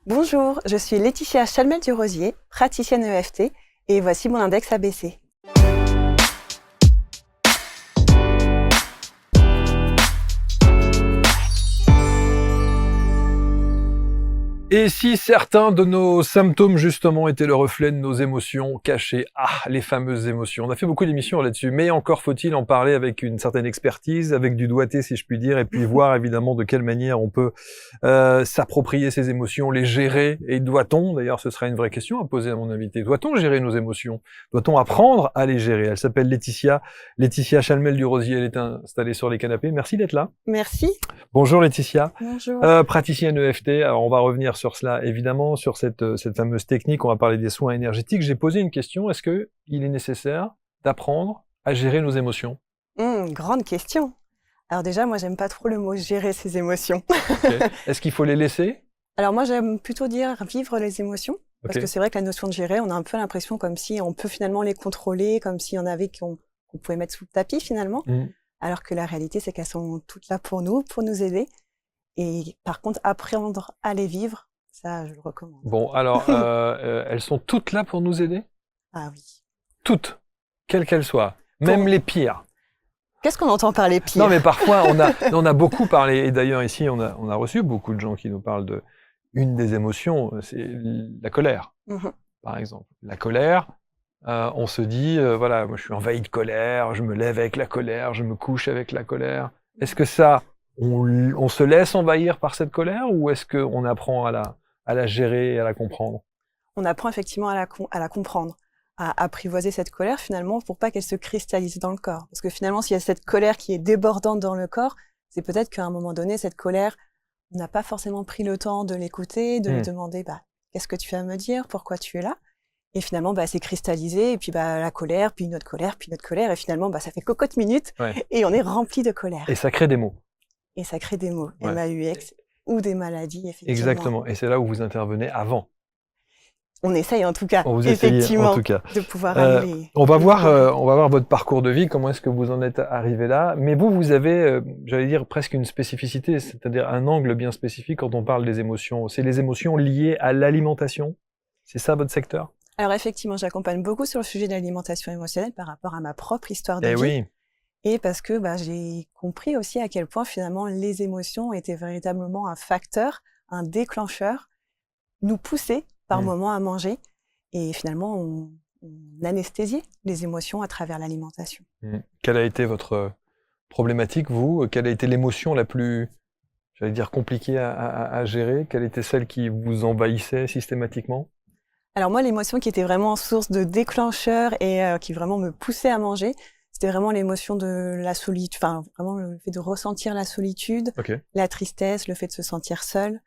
Bonjour, je suis Laetitia Chalmel-Durosier, praticienne EFT, et voici mon index ABC. Et si certains de nos symptômes, justement, étaient le reflet de nos émotions cachées, les fameuses émotions. On a fait beaucoup d'émissions là-dessus, mais encore faut-il en parler avec une certaine expertise, avec du doigté, si je puis dire, et puis voir évidemment de quelle manière on peut s'approprier ces émotions, les gérer, et doit-on, d'ailleurs ce sera une vraie question à poser à mon invité, doit-on gérer nos émotions? Doit-on apprendre à les gérer? Elle s'appelle Laetitia Chalmel-Durosier, elle est installée sur les canapés. Merci d'être là. Merci. Bonjour Laetitia. Bonjour. Praticienne EFT, alors on va revenir sur cela évidemment, sur cette fameuse technique, on va parler des soins énergétiques. J'ai posé une question, est-ce qu'il est nécessaire d'apprendre à gérer nos émotions? Grande question. Alors déjà, moi j'aime pas trop le mot gérer ses émotions. Okay. Est-ce qu'il faut les laisser? Alors moi j'aime plutôt dire vivre les émotions, parce Okay. que c'est vrai que la notion de gérer, on a un peu l'impression comme si on peut finalement les contrôler, comme s'il y en avait qu'on pouvait mettre sous le tapis finalement, alors que la réalité c'est qu'elles sont toutes là pour nous aider. Et par contre, apprendre à les vivre, ça, je le recommande. Bon, alors, elles sont toutes là pour nous aider? Ah oui. Toutes, quelles qu'elles soient, même les pires. Qu'est-ce qu'on entend par les pires? Non, mais parfois, on a beaucoup parlé, et d'ailleurs ici, on a reçu beaucoup de gens qui nous parlent de une des émotions, c'est la colère, par exemple. La colère, on se dit, voilà, moi je suis envahi de colère, je me lève avec la colère, je me couche avec la colère. Est-ce que ça... On se laisse envahir par cette colère ou est-ce qu'on apprend à la gérer et à la comprendre? On apprend effectivement à la comprendre, à apprivoiser cette colère finalement pour pas qu'elle se cristallise dans le corps. Parce que finalement, s'il y a cette colère qui est débordante dans le corps, c'est peut-être qu'à un moment donné, cette colère, on n'a pas forcément pris le temps de l'écouter, de lui demander qu'est-ce que tu vas me dire, pourquoi tu es là? Et finalement, c'est cristallisé, et puis la colère, puis une autre colère, puis une autre colère, et finalement, ça fait cocotte minute, et on est rempli de colère. Et ça crée des mots. Et ça crée des mots, MAUX, ou des maladies, effectivement. Exactement, et c'est là où vous intervenez avant. On essaye en tout cas, vous essayez, en tout cas. de pouvoir aller... on va voir votre parcours de vie, comment est-ce que vous en êtes arrivé là. Mais vous avez, j'allais dire, presque une spécificité, c'est-à-dire un angle bien spécifique quand on parle des émotions. C'est les émotions liées à l'alimentation? C'est ça votre secteur? Alors effectivement, j'accompagne beaucoup sur le sujet de l'alimentation émotionnelle par rapport à ma propre histoire de vie. Oui. Et parce que j'ai compris aussi à quel point finalement les émotions étaient véritablement un facteur, un déclencheur, nous pousser par moments à manger. Et finalement, on anesthésiait les émotions à travers l'alimentation. Quelle a été votre problématique, vous? Quelle a été l'émotion la plus, j'allais dire, compliquée à gérer? Quelle était celle qui vous envahissait systématiquement? Alors moi, l'émotion qui était vraiment source de déclencheur et qui vraiment me poussait à manger, c'était vraiment l'émotion de la solitude, enfin vraiment le fait de ressentir la solitude, la tristesse, le fait de se sentir seule.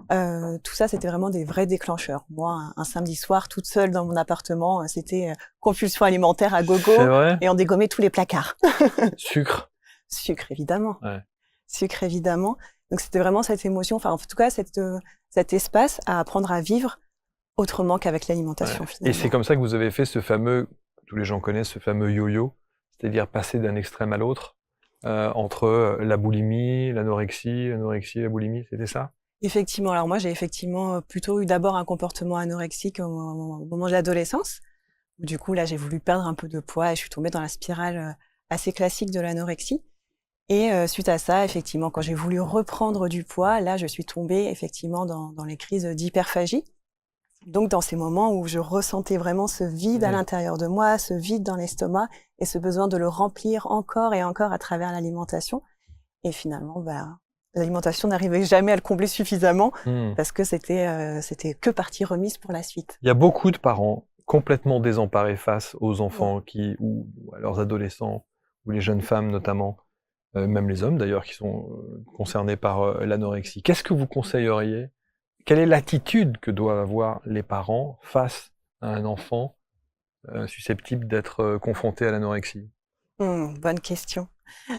Tout ça, c'était vraiment des vrais déclencheurs. Moi, un samedi soir, toute seule dans mon appartement, c'était compulsion alimentaire à gogo et on dégommait tous les placards. Sucre. Sucre, évidemment. Ouais. Sucre, évidemment. Donc c'était vraiment cette émotion, enfin en tout cas cet espace à apprendre à vivre autrement qu'avec l'alimentation. Et c'est comme ça que vous avez fait ce fameux, tous les gens connaissent ce fameux yo-yo, c'est-à-dire passer d'un extrême à l'autre, entre la boulimie, l'anorexie, la boulimie, c'était ça? Effectivement, alors moi j'ai effectivement plutôt eu d'abord un comportement anorexique au moment de l'adolescence. Du coup là j'ai voulu perdre un peu de poids et je suis tombée dans la spirale assez classique de l'anorexie. Et suite à ça, effectivement, quand j'ai voulu reprendre du poids, là je suis tombée effectivement dans les crises d'hyperphagie. Donc dans ces moments où je ressentais vraiment ce vide à l'intérieur de moi, ce vide dans l'estomac et ce besoin de le remplir encore et encore à travers l'alimentation. Et finalement, l'alimentation n'arrivait jamais à le combler suffisamment parce que c'était que partie remise pour la suite. Il y a beaucoup de parents complètement désemparés face aux enfants ou à leurs adolescents, ou les jeunes femmes notamment, même les hommes d'ailleurs qui sont concernés par l'anorexie. Qu'est-ce que vous conseilleriez? Quelle est l'attitude que doivent avoir les parents face à un enfant susceptible d'être confronté à l'anorexie? Bonne question.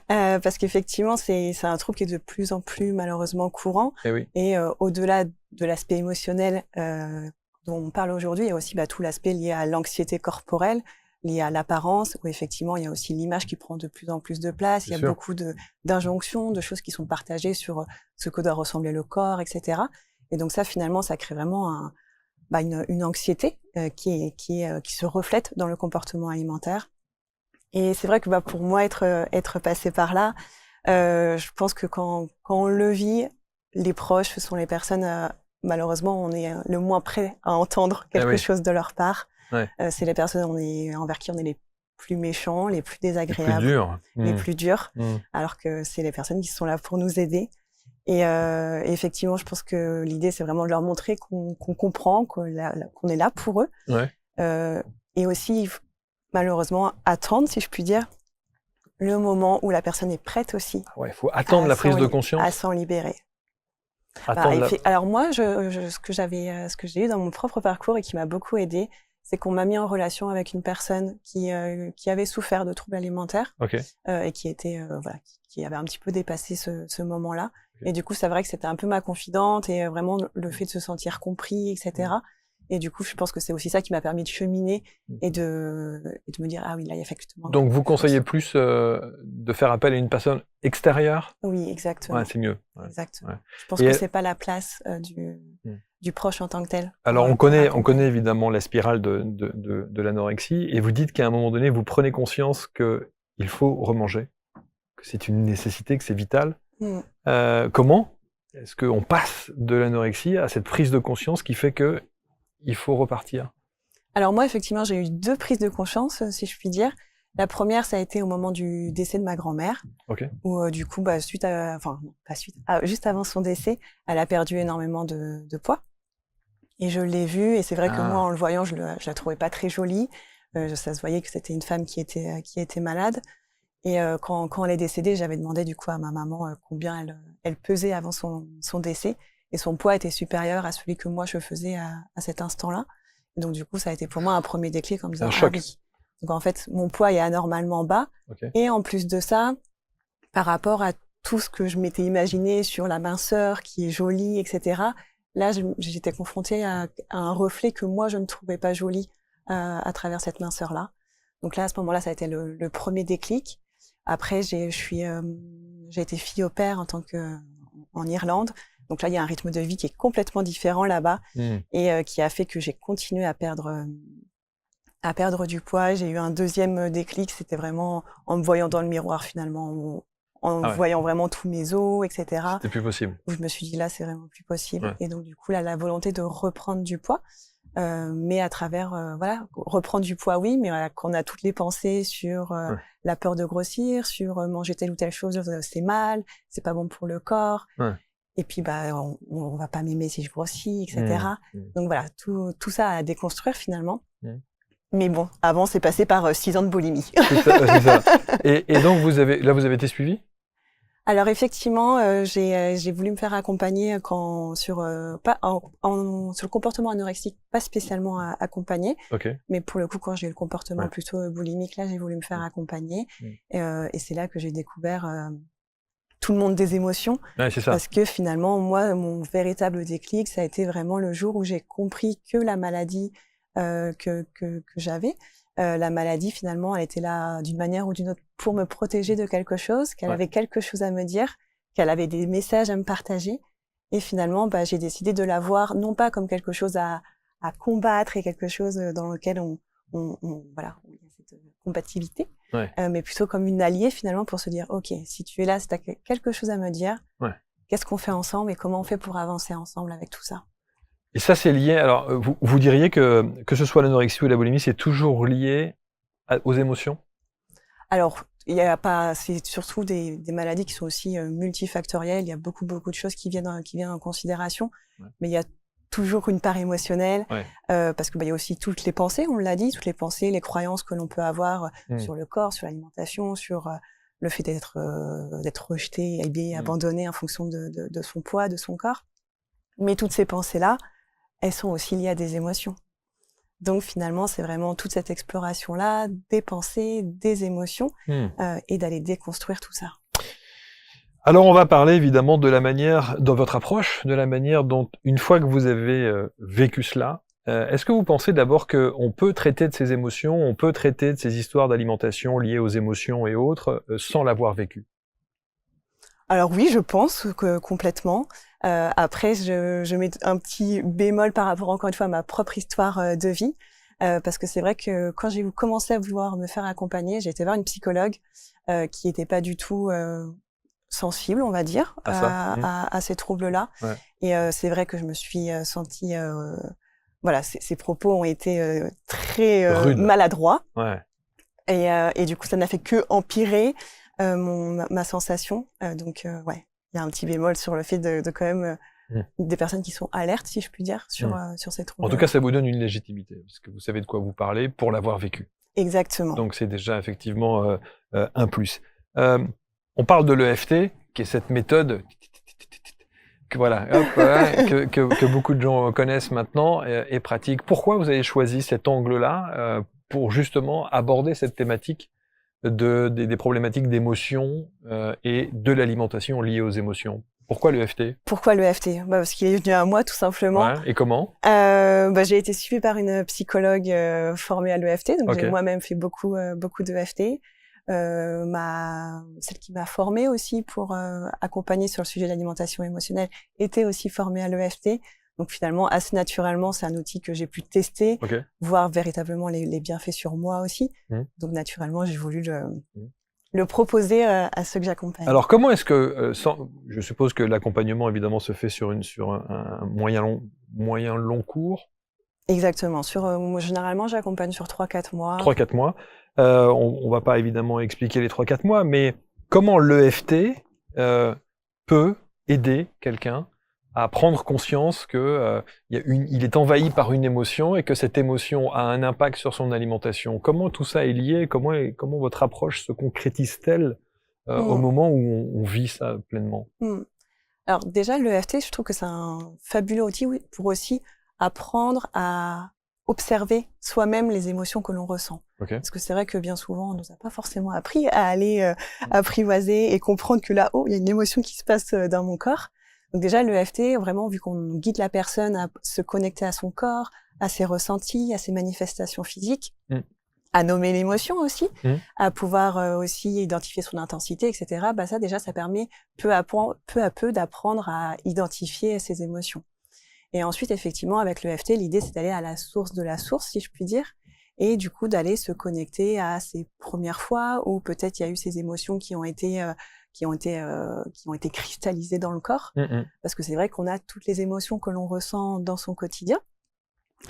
Parce qu'effectivement, c'est un trouble qui est de plus en plus malheureusement courant. Et au-delà de l'aspect émotionnel dont on parle aujourd'hui, il y a aussi tout l'aspect lié à l'anxiété corporelle, lié à l'apparence, où effectivement, il y a aussi l'image qui prend de plus en plus de place. Il y a beaucoup d'injonctions, de choses qui sont partagées sur ce que doit ressembler le corps, etc. Et donc ça, finalement, ça crée vraiment une anxiété qui se reflète dans le comportement alimentaire. Et c'est vrai que pour moi, être passée par là, je pense que quand on le vit, les proches, ce sont les personnes, malheureusement, on est le moins prêt à entendre quelque chose de leur part. Ouais. C'est les personnes envers qui on est les plus méchants, les plus désagréables, les plus durs. les plus durs, alors que c'est les personnes qui sont là pour nous aider. Et effectivement, je pense que l'idée, c'est vraiment de leur montrer qu'on comprend, qu'on est là pour eux. Ouais. Et aussi, malheureusement, attendre, si je puis dire, le moment où la personne est prête aussi. Ouais, il faut attendre la prise de conscience. À s'en libérer. Alors moi, ce que j'ai eu dans mon propre parcours et qui m'a beaucoup aidée, c'est qu'on m'a mis en relation avec une personne qui avait souffert de troubles alimentaires et qui avait un petit peu dépassé ce moment-là. Et du coup, c'est vrai que c'était un peu ma confidente et vraiment le fait de se sentir compris, etc. Et du coup, je pense que c'est aussi ça qui m'a permis de cheminer et de me dire, ah oui, là, il y a effectivement... Donc, vous conseillez plus de faire appel à une personne extérieure ? Oui, exactement. Ouais, c'est mieux. Ouais. Exactement. Ouais. Je pense que c'est pas la place du proche en tant que tel. Alors, on connaît évidemment la spirale de l'anorexie, et vous dites qu'à un moment donné, vous prenez conscience qu'il faut remanger, que c'est une nécessité, que c'est vital. Comment est-ce qu'on passe de l'anorexie à cette prise de conscience qui fait que il faut repartir? Alors moi, effectivement, j'ai eu 2 prises de conscience, si je puis dire. La première, ça a été au moment du décès de ma grand-mère, où du coup, juste avant son décès, elle a perdu énormément de poids. Et je l'ai vue, et c'est vrai que moi, en le voyant, je la trouvais pas très jolie. Ça se voyait que c'était une femme qui était malade. Et quand elle est décédée, j'avais demandé du coup à ma maman combien elle pesait avant son décès. Et son poids était supérieur à celui que moi je faisais à cet instant-là. Et donc du coup, ça a été pour moi un premier déclic en me disant, ah oui. Donc en fait, mon poids est anormalement bas. Et en plus de ça, par rapport à tout ce que je m'étais imaginé sur la minceur qui est jolie, etc., là, j'étais confrontée à un reflet que moi, je ne trouvais pas joli à travers cette minceur-là. Donc là, à ce moment-là, ça a été le premier déclic. Après, j'ai été fille au père en Irlande. Donc là, il y a un rythme de vie qui est complètement différent là-bas et qui a fait que j'ai continué à perdre du poids. J'ai eu un deuxième déclic, c'était vraiment en me voyant dans le miroir finalement, en voyant vraiment tous mes os, etc. C'était plus possible. Où je me suis dit là, c'est vraiment plus possible. Ouais. Et donc du coup, là, la volonté de reprendre du poids, mais à travers, reprendre du poids, oui, mais qu'on a toutes les pensées sur la peur de grossir, sur manger telle ou telle chose, c'est mal, c'est pas bon pour le corps. Et puis, on va pas m'aimer si je grossis, etc. Donc voilà, tout ça à déconstruire finalement. Mais bon, avant, c'est passé par 6 ans de boulimie. C'est ça. Et donc, vous avez été suivie? Alors effectivement, j'ai voulu me faire accompagner sur le comportement anorexique, pas spécialement accompagné, mais pour le coup, quand j'ai eu le comportement plutôt boulimique, là, j'ai voulu me faire accompagner. Et c'est là que j'ai découvert tout le monde des émotions. Ouais, c'est ça. Parce que finalement, moi, mon véritable déclic, ça a été vraiment le jour où j'ai compris que la maladie que j'avais, la maladie, finalement, elle était là d'une manière ou d'une autre pour me protéger de quelque chose, qu'elle avait quelque chose à me dire, qu'elle avait des messages à me partager. Et finalement, j'ai décidé de la voir non pas comme quelque chose à combattre et quelque chose dans lequel il y a cette compatibilité, mais plutôt comme une alliée finalement pour se dire, ok, si tu es là, si tu as quelque chose à me dire, qu'est-ce qu'on fait ensemble et comment on fait pour avancer ensemble avec tout ça? Et ça, c'est lié. Alors, vous diriez que ce soit l'anorexie ou la boulimie, c'est toujours lié aux émotions? Alors, il y a pas. C'est surtout des maladies qui sont aussi multifactorielles. Il y a beaucoup de choses qui viennent en considération, mais il y a toujours une part émotionnelle parce que il y a aussi toutes les pensées. On l'a dit, toutes les pensées, les croyances que l'on peut avoir sur le corps, sur l'alimentation, sur le fait d'être rejeté, abandonné en fonction de son poids, de son corps. Mais toutes ces pensées-là, elles sont aussi liées à des émotions. Donc finalement, c'est vraiment toute cette exploration-là, des pensées, des émotions, et d'aller déconstruire tout ça. Alors on va parler évidemment de la manière, dans votre approche, de la manière dont, une fois que vous avez vécu cela, est-ce que vous pensez d'abord qu'on peut traiter de ces émotions, on peut traiter de ces histoires d'alimentation liées aux émotions et autres, sans l'avoir vécu? Alors oui, je pense que complètement. Après, je mets un petit bémol par rapport, encore une fois, à ma propre histoire de vie. Parce que c'est vrai que quand j'ai commencé à vouloir me faire accompagner, j'ai été voir une psychologue qui était pas du tout sensible, on va dire, à ces troubles-là. Ouais. Et c'est vrai que je me suis sentie... voilà, ses propos ont été très maladroits. Ouais. Et du coup, ça n'a fait que empirer ma sensation. Donc, ouais, il y a un petit bémol sur le fait de quand même des personnes qui sont alertes, si je puis dire, sur ces troubles. En tout cas, ça vous donne une légitimité, parce que vous savez de quoi vous parlez pour l'avoir vécu. Exactement. Donc, c'est déjà effectivement un plus. On parle de l'EFT, qui est cette méthode que, voilà, hop, que beaucoup de gens connaissent maintenant et pratiquent. Pourquoi vous avez choisi cet angle-là pour justement aborder cette thématique des problématiques d'émotions et de l'alimentation liée aux émotions? Pourquoi l'EFT? Pourquoi l'EFT? Parce qu'il est venu à moi, tout simplement. Ouais, et comment? J'ai été suivie par une psychologue formée à l'EFT, donc j'ai moi-même fait beaucoup d'EFT. Celle qui m'a formée aussi pour accompagner sur le sujet de l'alimentation émotionnelle était aussi formée à l'EFT. Donc finalement, assez naturellement, c'est un outil que j'ai pu tester, voir véritablement les bienfaits sur moi aussi. Donc naturellement, j'ai voulu le proposer à ceux que j'accompagne. Alors comment est-ce que, je suppose que l'accompagnement évidemment se fait sur un moyen long cours? Exactement. Généralement, j'accompagne sur 3-4 mois. 3-4 mois. On va pas évidemment expliquer les 3-4 mois, mais comment l'EFT peut aider quelqu'un à prendre conscience que il est envahi par une émotion et que cette émotion a un impact sur son alimentation? Comment tout ça est lié? Comment votre approche se concrétise-t-elle au moment où on vit ça pleinement? Alors déjà, l'EFT, je trouve que c'est un fabuleux outil pour aussi apprendre à observer soi-même les émotions que l'on ressent. Parce que c'est vrai que bien souvent, on nous a pas forcément appris à aller apprivoiser et comprendre que là, il y a une émotion qui se passe dans mon corps. Donc déjà, l'EFT, vraiment, vu qu'on guide la personne à se connecter à son corps, à ses ressentis, à ses manifestations physiques, à nommer l'émotion aussi, à pouvoir aussi identifier son intensité, etc. Ça déjà, ça permet peu à peu d'apprendre à identifier ses émotions. Et ensuite, effectivement, avec l'EFT, l'idée, c'est d'aller à la source de la source, si je puis dire, et du coup, d'aller se connecter à ces premières fois où peut-être il y a eu ces émotions qui ont été cristallisées dans le corps. Parce que c'est vrai qu'on a toutes les émotions que l'on ressent dans son quotidien.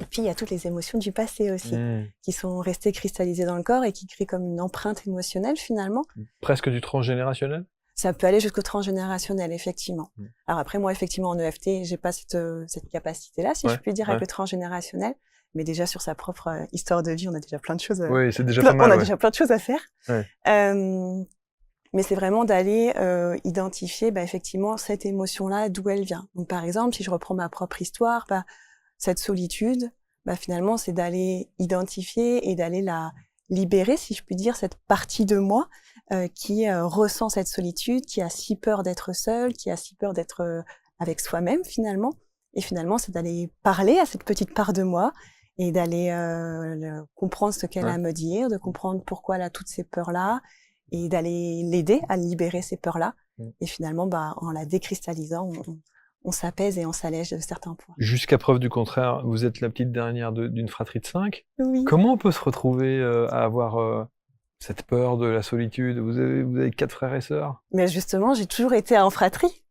Et puis, il y a toutes les émotions du passé aussi, qui sont restées cristallisées dans le corps et qui créent comme une empreinte émotionnelle, finalement. Presque du transgénérationnel? Ça peut aller jusqu'au transgénérationnel, effectivement. Alors après, moi, effectivement, en EFT, j'ai pas cette capacité-là, si je puis dire, avec le transgénérationnel. Mais déjà, sur sa propre histoire de vie, on a déjà plein de choses c'est déjà pas mal, on a déjà plein de choses à faire. Mais c'est vraiment d'aller identifier, effectivement, cette émotion-là, d'où elle vient. Donc, par exemple, si je reprends ma propre histoire, cette solitude, finalement, c'est d'aller identifier et d'aller la libérer, si je puis dire, cette partie de moi qui ressent cette solitude, qui a si peur d'être seule, qui a si peur d'être avec soi-même, finalement. Et finalement, c'est d'aller parler à cette petite part de moi et d'aller comprendre ce qu'elle a à me dire, de comprendre pourquoi elle a toutes ces peurs-là et d'aller l'aider à libérer ces peurs-là. Et finalement, en la décristallisant, on s'apaise et on s'allège de certains points. Jusqu'à preuve du contraire, vous êtes la petite dernière d'une fratrie de 5. Oui. Comment on peut se retrouver à avoir cette peur de la solitude? Vous avez 4 frères et sœurs? Mais justement, j'ai toujours été en fratrie.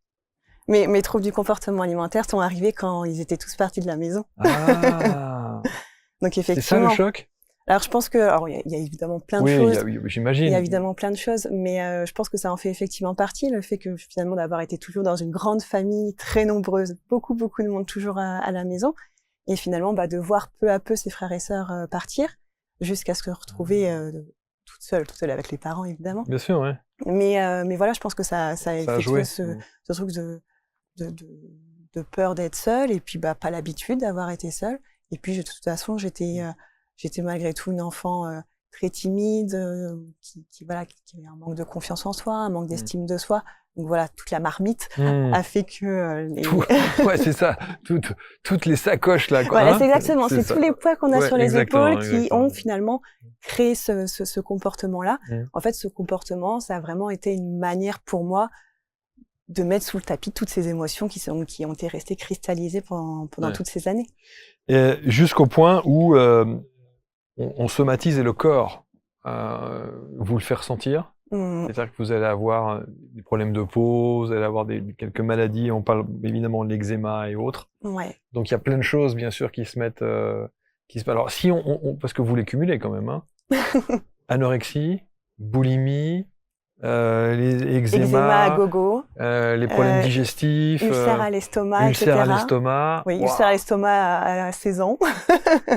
Mes troubles du comportement alimentaire sont arrivés quand ils étaient tous partis de la maison. Ah. Donc effectivement. C'est ça le choc? Alors je pense que, il y a évidemment plein de choses. J'imagine. Il y a évidemment plein de choses, mais je pense que ça en fait effectivement partie, le fait que finalement d'avoir été toujours dans une grande famille très nombreuse, beaucoup de monde toujours à la maison, et finalement de voir peu à peu ses frères et sœurs partir, jusqu'à se retrouver toute seule avec les parents évidemment. Bien sûr, ouais. Mais voilà, je pense que ça a effectué ce truc de peur d'être seule, et puis pas l'habitude d'avoir été seule. Et puis de toute façon, j'étais malgré tout une enfant très timide, qui avait un manque de confiance en soi, un manque d'estime de soi. Donc voilà, toute la marmite a fait que ouais, c'est ça, toutes les sacoches là. Quoi, voilà, c'est exactement. C'est tous les poids qu'on a sur les épaules qui ont finalement créé ce comportement-là. En fait, ce comportement, ça a vraiment été une manière pour moi de mettre sous le tapis toutes ces émotions qui ont été restées cristallisées pendant toutes ces années. Et jusqu'au point où on somatise et le corps vous le fait ressentir. C'est-à-dire que vous allez avoir des problèmes de peau, vous allez avoir quelques maladies, on parle évidemment de l'eczéma et autres. Ouais. Donc il y a plein de choses, bien sûr, qui se mettent... Alors si parce que vous les cumulez quand même, hein. Anorexie, boulimie, les eczéma à gogo, les problèmes digestifs, ulcère à l'estomac, etc. Ulcère à l'estomac. Oui, ulcère à l'estomac à 16 ans.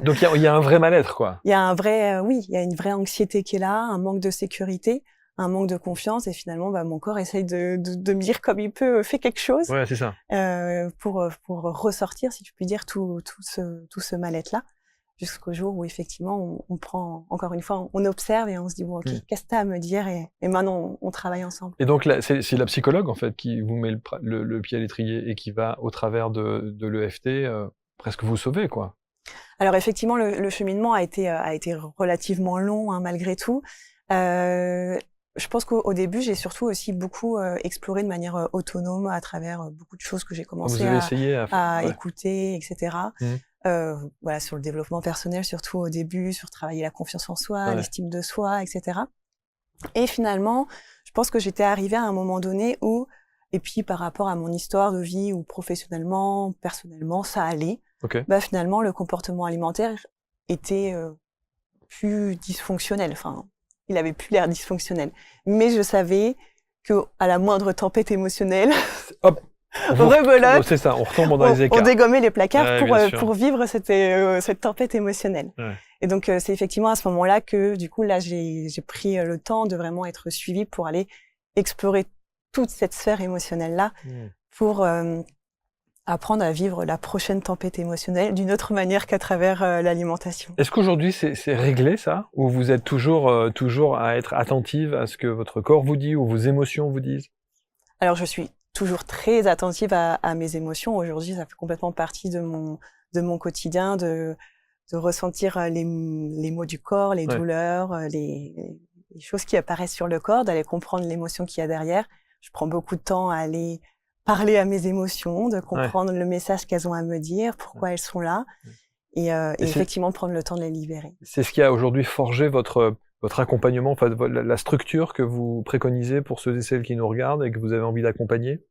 Donc il y a un vrai mal-être, quoi. Il y a un vrai, oui, il y a une vraie anxiété qui est là, un manque de sécurité, un manque de confiance, et finalement, mon corps essaye de me dire comme il peut, fais quelque chose. Ouais, c'est ça. Pour ressortir, si tu puis dire, tout ce mal-être-là. Jusqu'au jour où effectivement on prend, encore une fois, on observe et on se dit bon, ok, qu'est-ce que t'as à me dire, et maintenant on travaille ensemble. Et donc là, c'est la psychologue en fait qui vous met le pied à l'étrier et qui va au travers de l'EFT presque vous sauver, quoi. Alors effectivement, le cheminement a été relativement long, hein, malgré tout. Je pense qu'au début, j'ai surtout aussi beaucoup exploré de manière autonome à travers beaucoup de choses que j'ai commencé à écouter, etc. Voilà, sur le développement personnel, surtout au début, sur travailler la confiance en soi, l'estime de soi, etc. Et finalement, je pense que j'étais arrivée à un moment donné où, et puis par rapport à mon histoire de vie, où professionnellement, personnellement, ça allait. Finalement, le comportement alimentaire était plus dysfonctionnel. Enfin, il avait plus l'air dysfonctionnel. Mais je savais que à la moindre tempête émotionnelle, hop, rebelote, c'est ça, on retombe dans les écarts. On dégommait les placards pour vivre cette tempête émotionnelle. Ouais. Et donc c'est effectivement à ce moment-là que du coup là j'ai pris le temps de vraiment être suivie pour aller explorer toute cette sphère émotionnelle là pour apprendre à vivre la prochaine tempête émotionnelle d'une autre manière qu'à travers l'alimentation. Est-ce qu'aujourd'hui c'est réglé ça, ou vous êtes toujours à être attentive à ce que votre corps vous dit ou vos émotions vous disent? Alors je suis toujours très attentive à mes émotions. Aujourd'hui, ça fait complètement partie de mon quotidien, de ressentir les maux du corps, les douleurs, les choses qui apparaissent sur le corps, d'aller comprendre l'émotion qu'il y a derrière. Je prends beaucoup de temps à aller parler à mes émotions, de comprendre le message qu'elles ont à me dire, pourquoi elles sont là, et effectivement prendre le temps de les libérer. C'est ce qui a aujourd'hui forgé votre accompagnement, enfin la structure que vous préconisez pour ceux et celles qui nous regardent et que vous avez envie d'accompagner?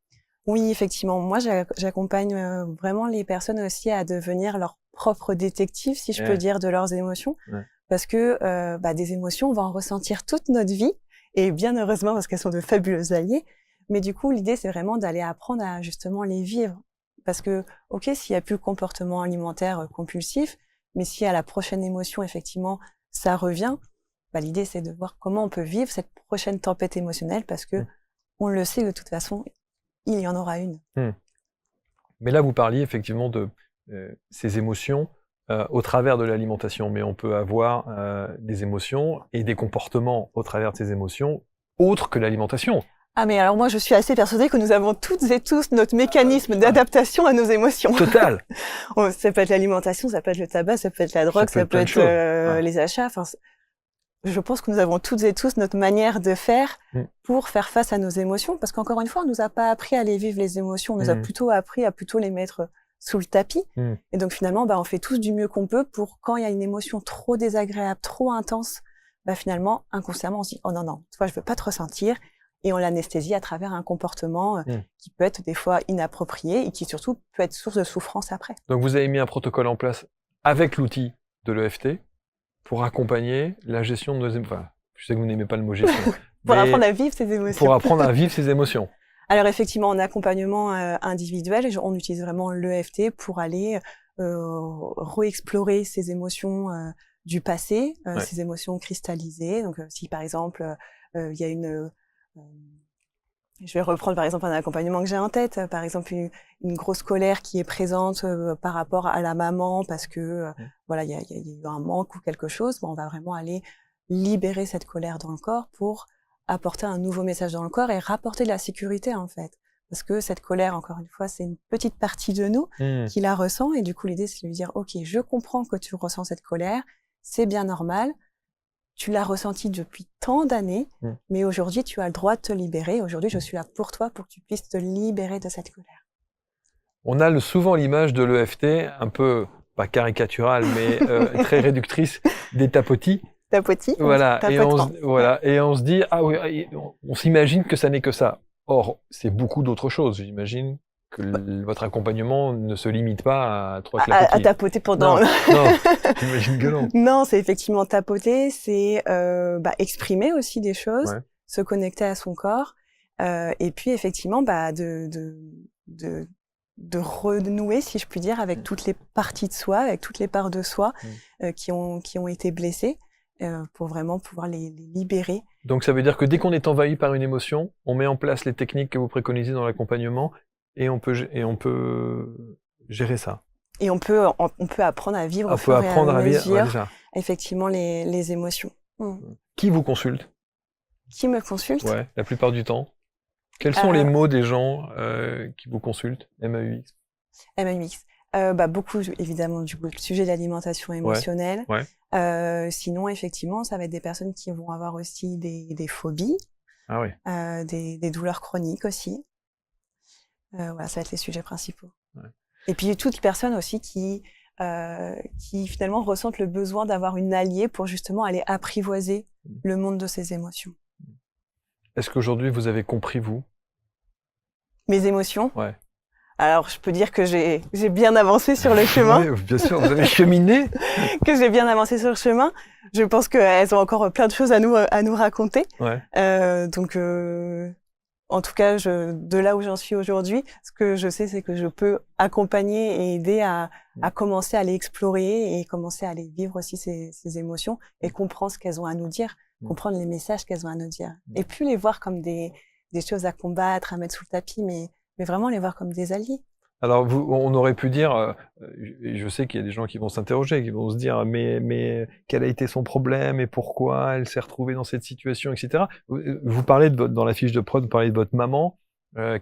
Oui, effectivement. Moi, j'accompagne vraiment les personnes aussi à devenir leur propre détective, si je peux dire, de leurs émotions. Parce que des émotions, on va en ressentir toute notre vie, et bien heureusement parce qu'elles sont de fabuleux alliés. Mais du coup, l'idée, c'est vraiment d'aller apprendre à justement les vivre. Parce que, ok, s'il n'y a plus le comportement alimentaire compulsif, mais si à la prochaine émotion, effectivement, ça revient, l'idée, c'est de voir comment on peut vivre cette prochaine tempête émotionnelle, parce que on le sait de toute façon, il y en aura une. Mais là, vous parliez effectivement de ces émotions au travers de l'alimentation, mais on peut avoir des émotions et des comportements au travers de ces émotions autres que l'alimentation. Ah, mais alors moi, je suis assez persuadée que nous avons toutes et tous notre mécanisme d'adaptation à nos émotions. Total. Ça peut être l'alimentation, ça peut être le tabac, ça peut être la drogue, ça peut être les achats. Enfin, je pense que nous avons toutes et tous notre manière de faire pour faire face à nos émotions, parce qu'encore une fois, on nous a pas appris à les vivre, les émotions, on nous a plutôt appris à plutôt les mettre sous le tapis. Et donc finalement, on fait tous du mieux qu'on peut pour, quand il y a une émotion trop désagréable, trop intense, finalement, inconsciemment, on se dit, oh non, toi, je veux pas te ressentir. Et on l'anesthésie à travers un comportement qui peut être des fois inapproprié et qui surtout peut être source de souffrance après. Donc vous avez mis un protocole en place avec l'outil de l'EFT pour accompagner la gestion de nos émotions. Enfin, je sais que vous n'aimez pas le mot gestion. Pour apprendre à vivre ses émotions. Pour apprendre à vivre ses émotions. Alors effectivement, en accompagnement individuel, on utilise vraiment l'EFT pour aller re-explorer ces émotions du passé, ces émotions cristallisées. Donc si par exemple, il y a je vais reprendre par exemple un accompagnement que j'ai en tête, par exemple une grosse colère qui est présente par rapport à la maman parce que il y a eu un manque ou quelque chose. On va vraiment aller libérer cette colère dans le corps pour apporter un nouveau message dans le corps et rapporter de la sécurité en fait. Parce que cette colère, encore une fois, c'est une petite partie de nous qui la ressent, et du coup l'idée c'est de lui dire ok, je comprends que tu ressens cette colère, c'est bien normal. tu l'as ressenti depuis tant d'années, mais aujourd'hui, tu as le droit de te libérer. Aujourd'hui, je suis là pour toi, pour que tu puisses te libérer de cette colère. On a souvent l'image de l'EFT, un peu, pas caricaturale, mais très réductrice, des tapotis. Tapotis, Voilà, et on se dit, ah oui, on s'imagine que ça n'est que ça. Or, c'est beaucoup d'autres choses. J'imagine que votre accompagnement ne se limite pas à 3 clapotis. À tapoter pendant... Non, j'imagine que non. Non, c'est effectivement tapoter, c'est exprimer aussi des choses, se connecter à son corps, et puis effectivement de renouer, si je puis dire, avec toutes les parties de soi, avec toutes les parts de soi qui ont été blessées, pour vraiment pouvoir les libérer. Donc ça veut dire que dès qu'on est envahi par une émotion, on met en place les techniques que vous préconisez dans l'accompagnement et on peut gérer ça. Et on peut apprendre à vivre au fur et à mesure, effectivement, les émotions. Qui vous consulte? Qui me consulte? Ouais, la plupart du temps. Quels sont les mots des gens qui vous consultent? MAUX. MAUX. Beaucoup, évidemment, du coup, le sujet de l'alimentation émotionnelle. Sinon, effectivement, ça va être des personnes qui vont avoir aussi des phobies, des douleurs chroniques aussi. Voilà, ça va être les sujets principaux. Et puis, toute personne aussi qui finalement ressentent le besoin d'avoir une alliée pour justement aller apprivoiser le monde de ses émotions. Est-ce qu'aujourd'hui, vous avez compris, vous? Mes émotions? Ouais. Alors, je peux dire que j'ai bien avancé sur le chemin. Oui, bien sûr, vous avez cheminé. Que j'ai bien avancé sur le chemin. Je pense qu'elles ont encore plein de choses à nous raconter. Donc, en tout cas, de là où j'en suis aujourd'hui, ce que je sais, c'est que je peux accompagner et aider à commencer à les explorer et commencer à les vivre aussi ces émotions et comprendre ce qu'elles ont à nous dire, comprendre les messages qu'elles ont à nous dire. Et plus les voir comme des choses à combattre, à mettre sous le tapis, mais vraiment les voir comme des alliés. Alors, on aurait pu dire, je sais qu'il y a des gens qui vont s'interroger, qui vont se dire, mais quel a été son problème et pourquoi elle s'est retrouvée dans cette situation, etc. Vous parlez dans la fiche de prod, vous parlez de votre maman,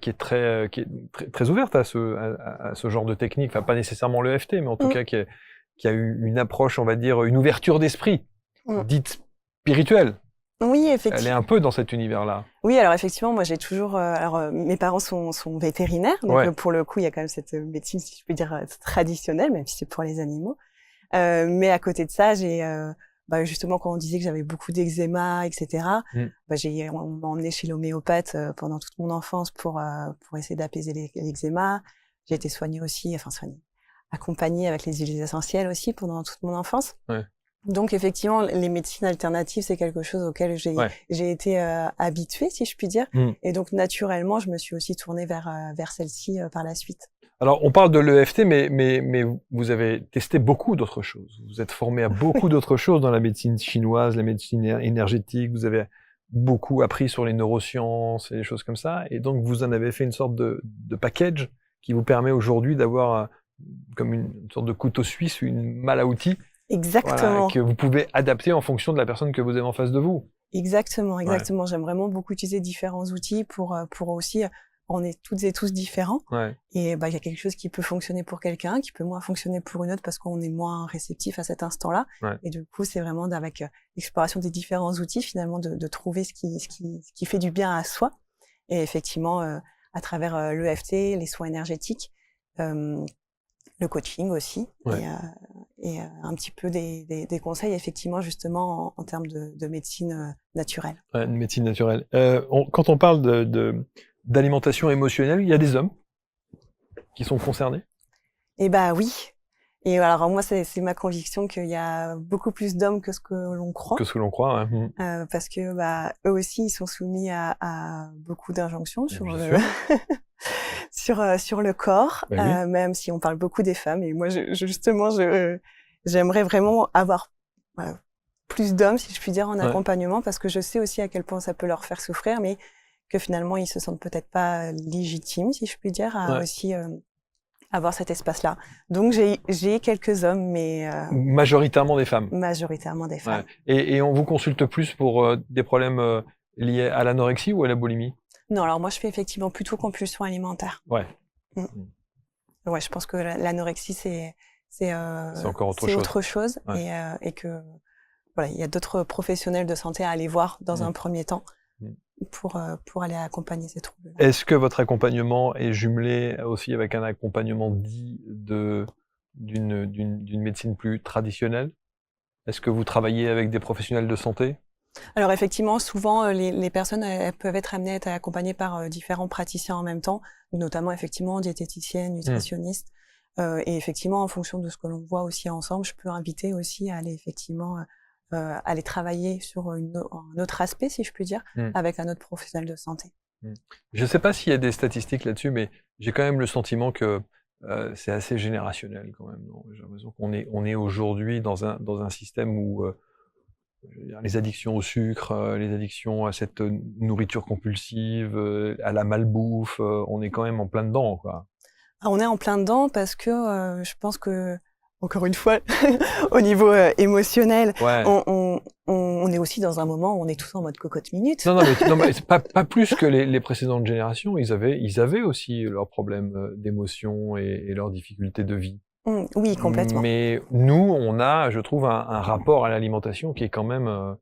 qui est très ouverte à ce genre de technique, enfin pas nécessairement l'EFT, mais en tout cas qui a eu une approche, on va dire, une ouverture d'esprit, dite spirituelle. Oui, effectivement. Elle est un peu dans cet univers-là. Oui, alors effectivement, moi j'ai toujours... mes parents sont vétérinaires, donc pour le coup, il y a quand même cette médecine, si je peux dire, traditionnelle, même si c'est pour les animaux. Mais à côté de ça, j'ai... justement, quand on disait que j'avais beaucoup d'eczéma, etc., on m'a emmenée chez l'homéopathe pendant toute mon enfance pour essayer d'apaiser l'eczéma. J'ai été accompagnée avec les huiles essentielles aussi pendant toute mon enfance. Donc effectivement, les médecines alternatives, c'est quelque chose auquel j'ai été habituée, si je puis dire. Et donc naturellement, je me suis aussi tournée vers celle-ci par la suite. Alors, on parle de l'EFT, mais vous avez testé beaucoup d'autres choses. Vous êtes formé à beaucoup d'autres choses dans la médecine chinoise, la médecine énergétique. Vous avez beaucoup appris sur les neurosciences et des choses comme ça. Et donc, vous en avez fait une sorte de package qui vous permet aujourd'hui d'avoir comme une sorte de couteau suisse, une malle à outils. Exactement. Voilà, que vous pouvez adapter en fonction de la personne que vous avez en face de vous. Exactement. J'aime vraiment beaucoup utiliser différents outils pour aussi, on est toutes et tous différents. Et il y a quelque chose qui peut fonctionner pour quelqu'un, qui peut moins fonctionner pour une autre parce qu'on est moins réceptif à cet instant-là. Et du coup, c'est vraiment avec l'exploration des différents outils, finalement, de trouver ce qui fait du bien à soi. Et effectivement, à travers l'EFT, les soins énergétiques, le coaching aussi, et un petit peu des conseils, effectivement, justement, en termes de médecine naturelle. Une médecine naturelle. Quand on parle d'alimentation émotionnelle, il y a des hommes qui sont concernés? Eh ben oui. Et alors moi, c'est ma conviction qu'il y a beaucoup plus d'hommes que ce que l'on croit. Que ce que l'on croit, parce que eux aussi, ils sont soumis à beaucoup d'injonctions sur sur le corps, même si on parle beaucoup des femmes. Et moi, justement, j'aimerais vraiment avoir plus d'hommes, si je puis dire, en accompagnement, parce que je sais aussi à quel point ça peut leur faire souffrir, mais que finalement, ils se sentent peut-être pas légitimes, si je puis dire, à aussi avoir cet espace-là. Donc, j'ai quelques hommes, mais... majoritairement des femmes. Majoritairement des femmes. Et on vous consulte plus pour des problèmes liés à l'anorexie ou à la boulimie? Non, alors moi, je fais effectivement plutôt compulsion alimentaire. Je pense que l'anorexie, c'est encore autre chose. Et que voilà, il y a d'autres professionnels de santé à aller voir dans un premier temps pour aller accompagner ces troubles. Est-ce que votre accompagnement est jumelé aussi avec un accompagnement dit d'une médecine plus traditionnelle? Est-ce que vous travaillez avec des professionnels de santé? Alors effectivement, souvent les personnes elles peuvent être amenées à être accompagnées par différents praticiens en même temps, notamment effectivement diététiciennes, nutritionnistes. Et effectivement, en fonction de ce que l'on voit aussi ensemble, je peux inviter aussi à aller effectivement aller travailler sur un autre aspect, si je puis dire, avec un autre professionnel de santé. Je ne sais pas s'il y a des statistiques là-dessus, mais j'ai quand même le sentiment que c'est assez générationnel quand même. J'ai l'impression qu'on est aujourd'hui dans un système où je veux dire, les addictions au sucre, les addictions à cette nourriture compulsive, à la malbouffe, on est quand même en plein dedans, quoi. Alors, on est en plein dedans parce que je pense que, encore une fois, au niveau émotionnel, Ouais. on est aussi dans un moment où on est tous en mode cocotte minute. Non, mais c'est pas plus que les précédentes générations. Ils avaient aussi leurs problèmes d'émotion et leurs difficultés de vie. Oui, complètement. Mais nous, on a, je trouve, un rapport à l'alimentation qui est quand même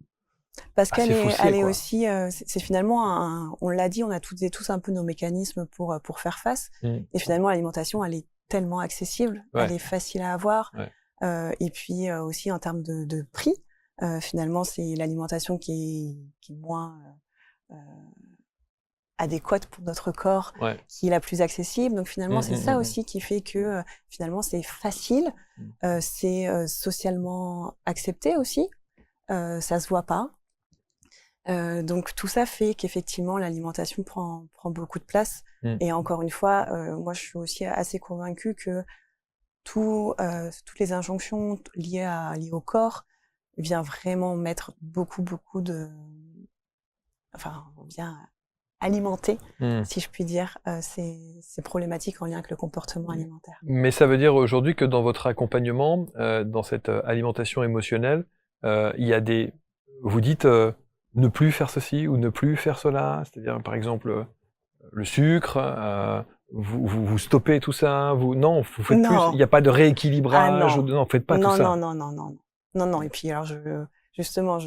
parce qu'elle assez faussé, elle est quoi. aussi, c'est finalement on l'a dit, on a toutes et tous un peu nos mécanismes pour faire face. Et finalement, l'alimentation, elle est tellement accessible, elle est facile à avoir. Et puis aussi en termes de prix, finalement, c'est l'alimentation qui est moins adéquate pour notre corps, qui est la plus accessible. Donc finalement, c'est ça aussi qui fait que finalement, c'est facile, c'est socialement accepté aussi, ça se voit pas. Donc tout ça fait qu'effectivement l'alimentation prend beaucoup de place. Et encore une fois, moi je suis aussi assez convaincue que toutes les injonctions liées au corps vient vraiment mettre beaucoup vient alimenter, si je puis dire, ces problématiques en lien avec le comportement alimentaire. Mais ça veut dire aujourd'hui que dans votre accompagnement, dans cette alimentation émotionnelle, il y a vous dites ne plus faire ceci ou ne plus faire cela, c'est-à-dire par exemple le sucre, vous stoppez tout ça, non, vous faites plus, il n'y a pas de rééquilibrage, non, faites pas tout ça. Non, et puis alors justement,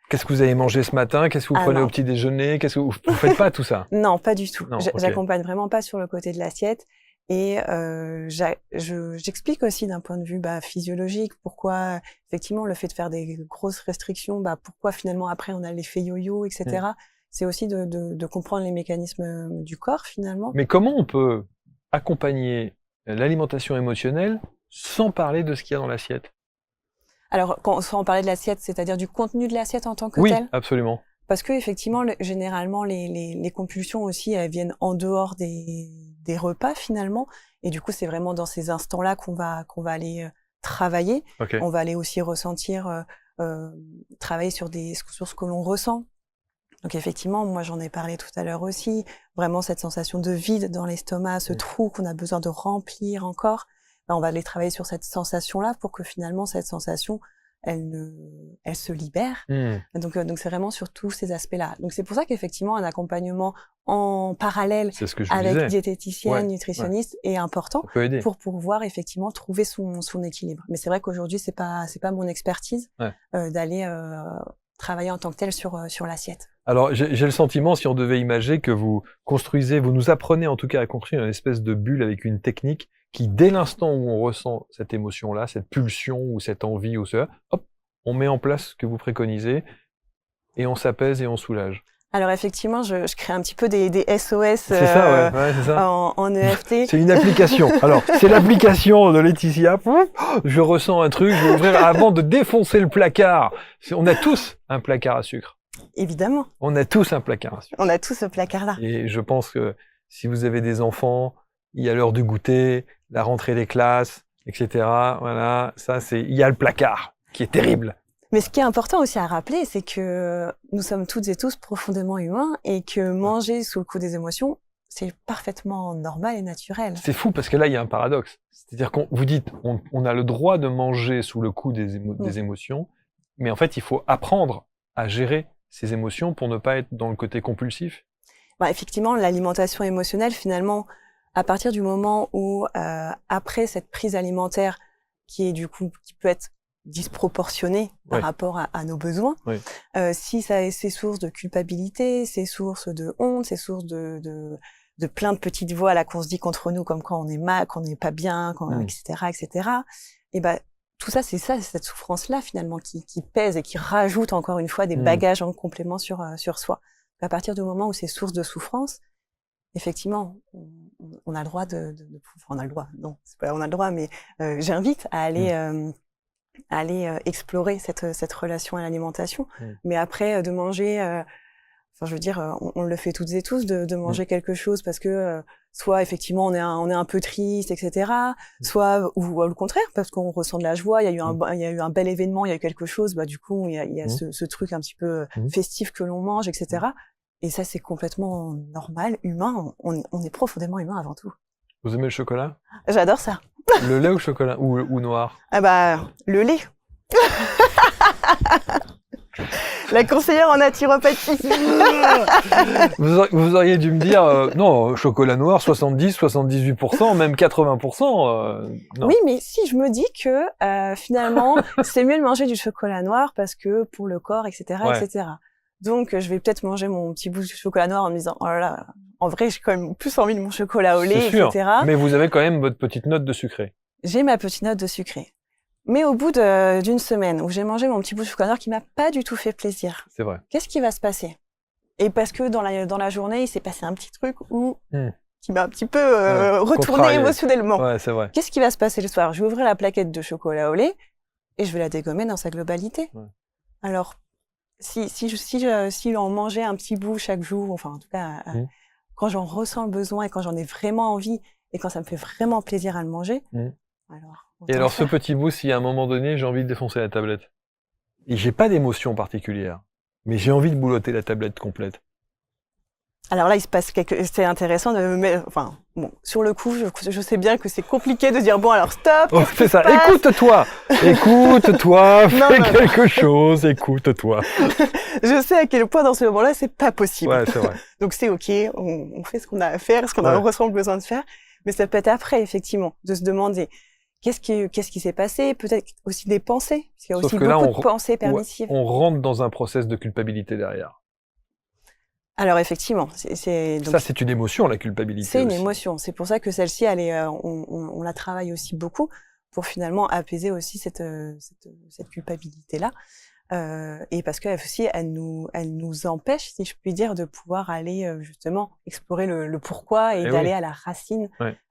Qu'est-ce que vous avez mangé ce matin? Qu'est-ce que vous prenez au petit déjeuner? Vous faites pas tout ça? Non, pas du tout. Non, j'accompagne vraiment pas sur le côté de l'assiette. Et j'explique aussi d'un point de vue physiologique pourquoi effectivement le fait de faire des grosses restrictions, pourquoi finalement après on a l'effet yo-yo, etc. C'est aussi de comprendre les mécanismes du corps finalement. Mais comment on peut accompagner l'alimentation émotionnelle sans parler de ce qu'il y a dans l'assiette? Alors sans en parler de l'assiette, c'est-à-dire du contenu de l'assiette en tant que tel? Oui, absolument. Parce que effectivement, généralement, les compulsions aussi, elles viennent en dehors des repas finalement. Et du coup, c'est vraiment dans ces instants-là qu'on va aller travailler. On va aller aussi ressentir, travailler sur ce que l'on ressent. Donc effectivement, moi j'en ai parlé tout à l'heure aussi. Vraiment cette sensation de vide dans l'estomac, ce trou qu'on a besoin de remplir encore. On va aller travailler sur cette sensation-là pour que finalement cette sensation elle se libère. Donc c'est vraiment sur tous ces aspects-là. Donc c'est pour ça qu'effectivement un accompagnement en parallèle avec diététicienne, nutritionniste est important pour pouvoir effectivement trouver son équilibre. Mais c'est vrai qu'aujourd'hui c'est pas mon expertise d'aller travailler en tant que tel sur l'assiette. Alors j'ai le sentiment, si on devait imaginer, que vous nous apprenez en tout cas à construire une espèce de bulle avec une technique qui, dès l'instant où on ressent cette émotion-là, cette pulsion ou cette envie ou cela, hop, on met en place ce que vous préconisez et on s'apaise et on soulage. Alors effectivement, je crée un petit peu des SOS c'est ça. En EFT. C'est une application. Alors, c'est l'application de Laetitia. Je ressens un truc, je vais ouvrir avant de défoncer le placard. On a tous un placard à sucre. Évidemment. On a tous un placard à sucre. On a tous ce placard-là. Et je pense que si vous avez des enfants, il y a l'heure du goûter, la rentrée des classes, etc. Voilà, il y a le placard qui est terrible. Mais ce qui est important aussi à rappeler, c'est que nous sommes toutes et tous profondément humains et que manger sous le coup des émotions, c'est parfaitement normal et naturel. C'est fou parce que là, il y a un paradoxe. C'est-à-dire vous dites, on a le droit de manger sous le coup des émotions, mais en fait, il faut apprendre à gérer ces émotions pour ne pas être dans le côté compulsif. Effectivement, l'alimentation émotionnelle, finalement, à partir du moment où, après cette prise alimentaire, qui peut être disproportionné par rapport à nos besoins. Si ça c'est source de culpabilité, c'est source de honte, c'est source de plein de petites voix là qu'on se dit contre nous, comme quand on est mal, qu'on n'est pas bien, etc., etc. Et ben tout ça, c'est cette souffrance-là finalement qui pèse et qui rajoute encore une fois des bagages en complément sur soi. À partir du moment où c'est source de souffrance, effectivement, on a le droit on a le droit, non, c'est pas on a le droit, mais j'invite à aller explorer cette relation à l'alimentation. Mais après, de manger, enfin, je veux dire, on le fait toutes et tous, de manger quelque chose parce que soit effectivement on est un peu triste, etc. Soit ou au contraire parce qu'on ressent de la joie. Il y a eu un bel événement, il y a eu quelque chose. Bah du coup, il y a ce truc un petit peu festif que l'on mange, etc. Et ça, c'est complètement normal, humain. On est profondément humain avant tout. Vous aimez le chocolat? J'adore ça. Le lait ou chocolat ou noir? Ah bah le lait. La conseillère en naturopathie. Vous auriez dû me dire, non, chocolat noir, 70, 78%, même 80%. Non. Oui, mais si je me dis que finalement, c'est mieux de manger du chocolat noir parce que pour le corps, etc., etc. Donc, je vais peut-être manger mon petit bout de chocolat noir en me disant, oh là là, en vrai, j'ai quand même plus envie de mon chocolat au lait, sûr, etc. Mais vous avez quand même votre petite note de sucré. J'ai ma petite note de sucré. Mais au bout d'une semaine où j'ai mangé mon petit bout de chocolat noir qui m'a pas du tout fait plaisir, c'est vrai. Qu'est-ce qui va se passer? Et parce que dans la journée, il s'est passé un petit truc qui m'a un petit peu retourné émotionnellement. Ouais, c'est vrai. Qu'est-ce qui va se passer le soir? Je vais ouvrir la plaquette de chocolat au lait et je vais la dégommer dans sa globalité. Alors, si on mangeait un petit bout chaque jour, enfin en tout cas, quand j'en ressens le besoin et quand j'en ai vraiment envie et quand ça me fait vraiment plaisir à le manger, alors... Et alors, ce petit bout, si à un moment donné, j'ai envie de défoncer la tablette, et j'ai pas d'émotion particulière, mais j'ai envie de boulotter la tablette complète. Alors là, il se passe c'est intéressant de me mettre, enfin, bon, sur le coup, je sais bien que c'est compliqué de dire, bon, alors stop. Oh, c'est ça. Écoute-toi, fais quelque chose, écoute-toi. Je sais à quel point dans ce moment-là, c'est pas possible. Ouais, c'est vrai. Donc c'est ok, on fait ce qu'on a à faire, ce qu'on ressent le besoin de faire, mais ça peut être après, effectivement, de se demander qu'est-ce qui s'est passé, peut-être aussi des pensées, parce qu'il y a aussi beaucoup de pensées permissives. On rentre dans un process de culpabilité derrière. Alors effectivement, donc, ça c'est une émotion, la culpabilité. C'est une émotion. C'est pour ça que celle-ci, elle est, on la travaille aussi beaucoup pour finalement apaiser aussi cette culpabilité-là, et parce que aussi, elle nous empêche, si je puis dire, de pouvoir aller justement explorer le pourquoi et d'aller à la racine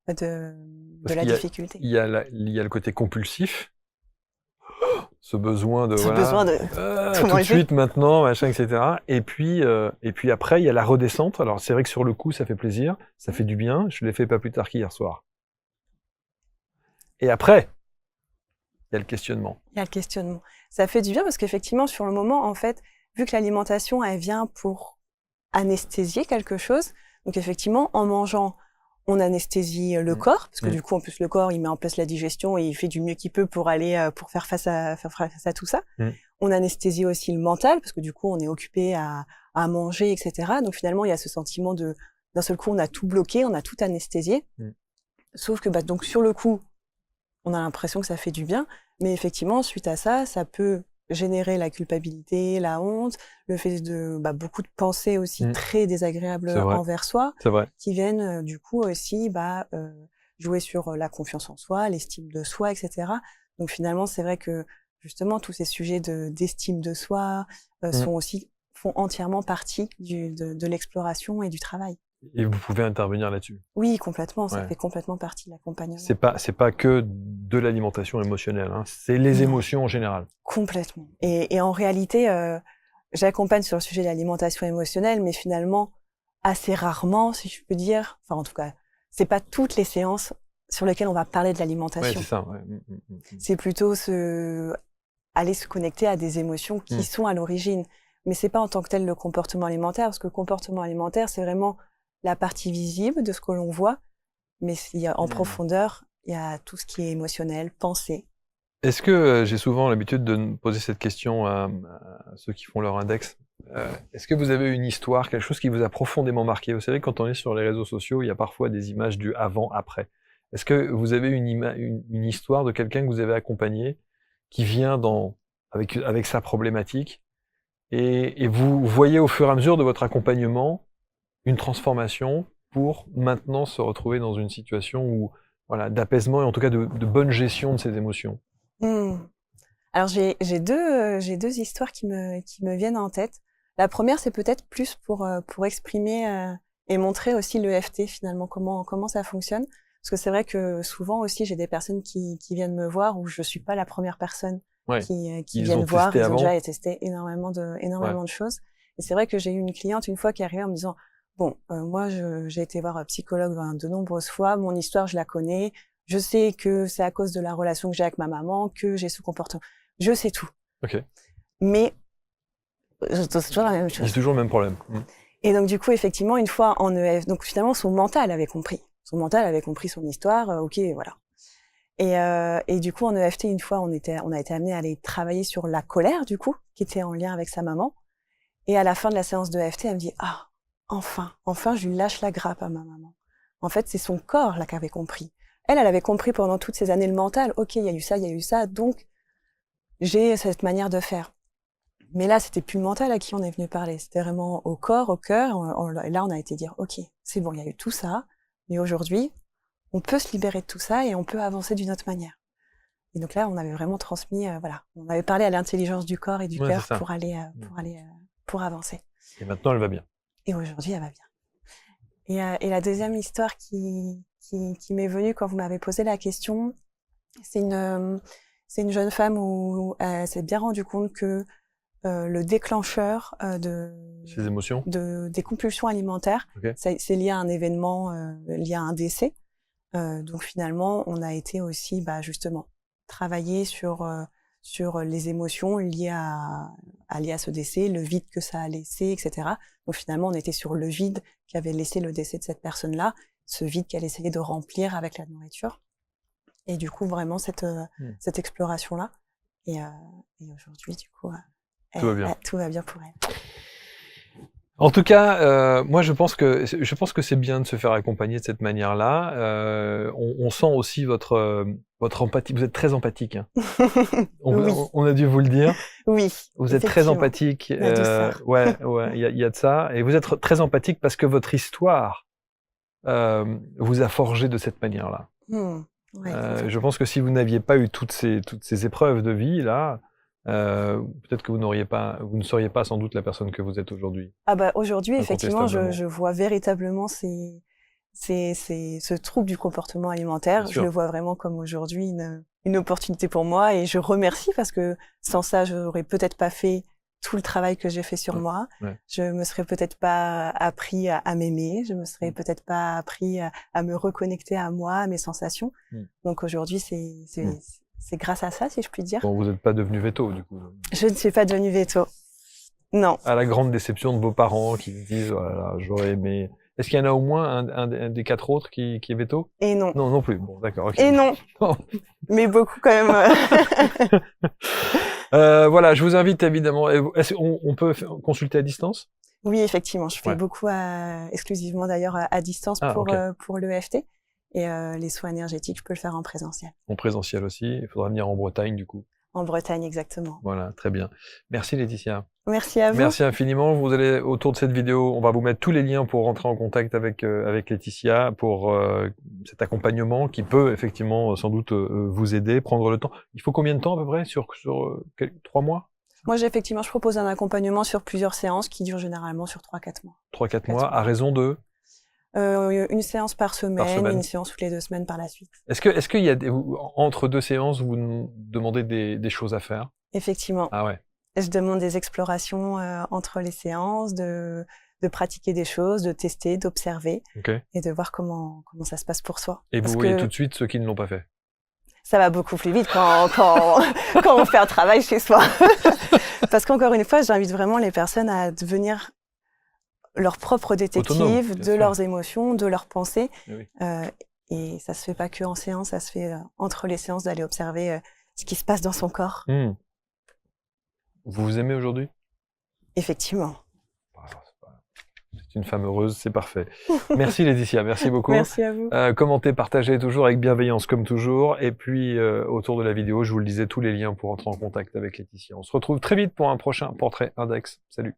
de la difficulté. Il y a le côté compulsif. Ce besoin de tout de suite maintenant, machin, etc. Et puis après il y a la redescente. Alors c'est vrai que sur le coup ça fait plaisir, ça fait du bien. Je l'ai fait pas plus tard qu'hier soir. Et après il y a le questionnement. Il y a le questionnement. Ça fait du bien parce qu'effectivement sur le moment en fait, vu que l'alimentation elle vient pour anesthésier quelque chose, donc effectivement en mangeant on anesthésie le corps, parce que du coup, en plus, le corps, il met en place la digestion et il fait du mieux qu'il peut pour aller, pour faire face à tout ça. On anesthésie aussi le mental, parce que du coup, on est occupé à manger, etc. Donc finalement, il y a ce sentiment d'un seul coup, on a tout bloqué, on a tout anesthésié. Sauf que, donc sur le coup, on a l'impression que ça fait du bien, mais effectivement, suite à ça, ça peut générer la culpabilité, la honte, le fait de beaucoup de pensées aussi très désagréables envers soi, qui viennent du coup aussi jouer sur la confiance en soi, l'estime de soi, etc. Donc finalement, c'est vrai que justement tous ces sujets d'estime de soi font entièrement partie de l'exploration et du travail. Et vous pouvez intervenir là-dessus. Oui, complètement. Ça fait complètement partie de l'accompagnement. C'est pas que de l'alimentation émotionnelle, hein, c'est les émotions en général. Complètement. Et en réalité, j'accompagne sur le sujet de l'alimentation émotionnelle, mais finalement, assez rarement, si je peux dire. Enfin, en tout cas, c'est pas toutes les séances sur lesquelles on va parler de l'alimentation. Ouais, c'est ça. C'est plutôt aller se connecter à des émotions qui sont à l'origine. Mais c'est pas en tant que tel le comportement alimentaire, parce que le comportement alimentaire, c'est vraiment la partie visible de ce que l'on voit, mais en profondeur, il y a tout ce qui est émotionnel, pensée. Est-ce que j'ai souvent l'habitude de poser cette question à ceux qui font leur index? Est-ce que vous avez une histoire, quelque chose qui vous a profondément marqué? Vous savez, quand on est sur les réseaux sociaux, il y a parfois des images du avant-après. Est-ce que vous avez une histoire de quelqu'un que vous avez accompagné qui vient avec sa problématique. Et vous voyez au fur et à mesure de votre accompagnement une transformation pour maintenant se retrouver dans une situation où, voilà, d'apaisement et en tout cas de bonne gestion de ses émotions. Alors j'ai deux histoires qui me viennent en tête. La première, c'est peut-être plus pour exprimer et montrer aussi l'EFT finalement comment ça fonctionne. Parce que c'est vrai que souvent aussi j'ai des personnes qui viennent me voir où je suis pas la première personne qui viennent voir. Ils ont déjà testé énormément de choses. Et c'est vrai que j'ai eu une cliente une fois qui est arrivée en me disant bon, moi j'ai été voir un psychologue de nombreuses fois, mon histoire je la connais, je sais que c'est à cause de la relation que j'ai avec ma maman que j'ai ce comportement. Je sais tout. Ok. Mais c'est toujours la même chose. C'est toujours le même problème. Et donc du coup, effectivement, une fois en EF, donc finalement son mental avait compris. Son mental avait compris son histoire. Ok, voilà. Et du coup, en EFT, une fois, on a été amené à aller travailler sur la colère, du coup, qui était en lien avec sa maman. Et à la fin de la séance de EFT, elle me dit enfin, je lui lâche la grappe à ma maman. En fait, c'est son corps là qui avait compris. Elle avait compris pendant toutes ces années le mental. Ok, il y a eu ça, donc j'ai cette manière de faire. Mais là, c'était plus le mental à qui on est venu parler. C'était vraiment au corps, au cœur. Et là, on a été dire, ok, c'est bon, il y a eu tout ça. Mais aujourd'hui, on peut se libérer de tout ça et on peut avancer d'une autre manière. Et donc là, on avait vraiment transmis, on avait parlé à l'intelligence du corps et du cœur pour avancer. Et maintenant, elle va bien. Et aujourd'hui, elle va bien. Et la deuxième histoire qui m'est venue quand vous m'avez posé la question, c'est une jeune femme où elle s'est bien rendue compte que le déclencheur ses émotions, des compulsions alimentaires, c'est lié à un événement, lié à un décès. Donc finalement, on a été aussi, justement, travailler sur les émotions liées à ce décès, le vide que ça a laissé, etc. Donc finalement, on était sur le vide qu'avait laissé le décès de cette personne-là, ce vide qu'elle essayait de remplir avec la nourriture. Et du coup, vraiment cette exploration-là. Et aujourd'hui, du coup, tout va bien pour elle. En tout cas, moi je pense que c'est bien de se faire accompagner de cette manière-là. On sent aussi votre empathie. Vous êtes très empathique. Hein. On a dû vous le dire. Oui. Vous êtes très empathique. Ouais, il y a de ça. Et vous êtes très empathique parce que votre histoire vous a forgé de cette manière-là. Je pense que si vous n'aviez pas eu toutes ces épreuves de vie là. Peut-être que vous ne seriez pas sans doute la personne que vous êtes aujourd'hui. Aujourd'hui, effectivement, je vois véritablement ce trouble du comportement alimentaire. Je le vois vraiment comme aujourd'hui une opportunité pour moi et je remercie parce que sans ça, je n'aurais peut-être pas fait tout le travail que j'ai fait sur moi. Je me serais peut-être pas appris à m'aimer. Je me serais peut-être pas appris à me reconnecter à moi, à mes sensations. Donc aujourd'hui, c'est grâce à ça, si je puis dire. Bon, vous n'êtes pas devenu véto, du coup. Je ne suis pas devenue véto. Non. À la grande déception de vos parents qui vous disent, voilà, j'aurais aimé. Est-ce qu'il y en a au moins un des 4 autres qui est véto? Et non. Non, non plus. Bon, d'accord. Okay. Et non. Mais beaucoup quand même. Voilà, je vous invite évidemment. On peut consulter à distance? Oui, effectivement. Je fais beaucoup exclusivement d'ailleurs à distance pour l'EFT. Et les soins énergétiques, je peux le faire en présentiel. En présentiel aussi. Il faudra venir en Bretagne, du coup. En Bretagne, exactement. Voilà, très bien. Merci Laetitia. Merci à vous. Merci infiniment. Vous allez, autour de cette vidéo, on va vous mettre tous les liens pour rentrer en contact avec Laetitia pour cet accompagnement qui peut effectivement sans doute vous aider, prendre le temps. Il faut combien de temps à peu près sur 3 mois? Moi, je propose un accompagnement sur plusieurs séances qui durent généralement sur 3-4 mois. 3-4 mois, à raison de une séance par semaine, une séance toutes les 2 semaines par la suite. Est-ce qu'il y a entre 2 séances, vous nous demandez des choses à faire? Effectivement. Ah ouais. Je demande des explorations entre les séances, de pratiquer des choses, de tester, d'observer et de voir comment ça se passe pour soi. Et vous voyez tout de suite ceux qui ne l'ont pas fait? Ça va beaucoup plus vite quand on fait un travail chez soi. Parce qu'encore une fois, j'invite vraiment les personnes à devenir leur propre détective de leurs émotions, de leurs pensées. Et ça se fait pas que en séance, ça se fait entre les séances d'aller observer ce qui se passe dans son corps. Vous vous aimez aujourd'hui? Effectivement. C'est une femme heureuse, c'est parfait. Merci Laetitia, merci beaucoup. Merci à vous. Commentez, partagez toujours avec bienveillance comme toujours. Et puis autour de la vidéo, je vous le disais, tous les liens pour entrer en contact avec Laetitia. On se retrouve très vite pour un prochain Portrait Index. Salut.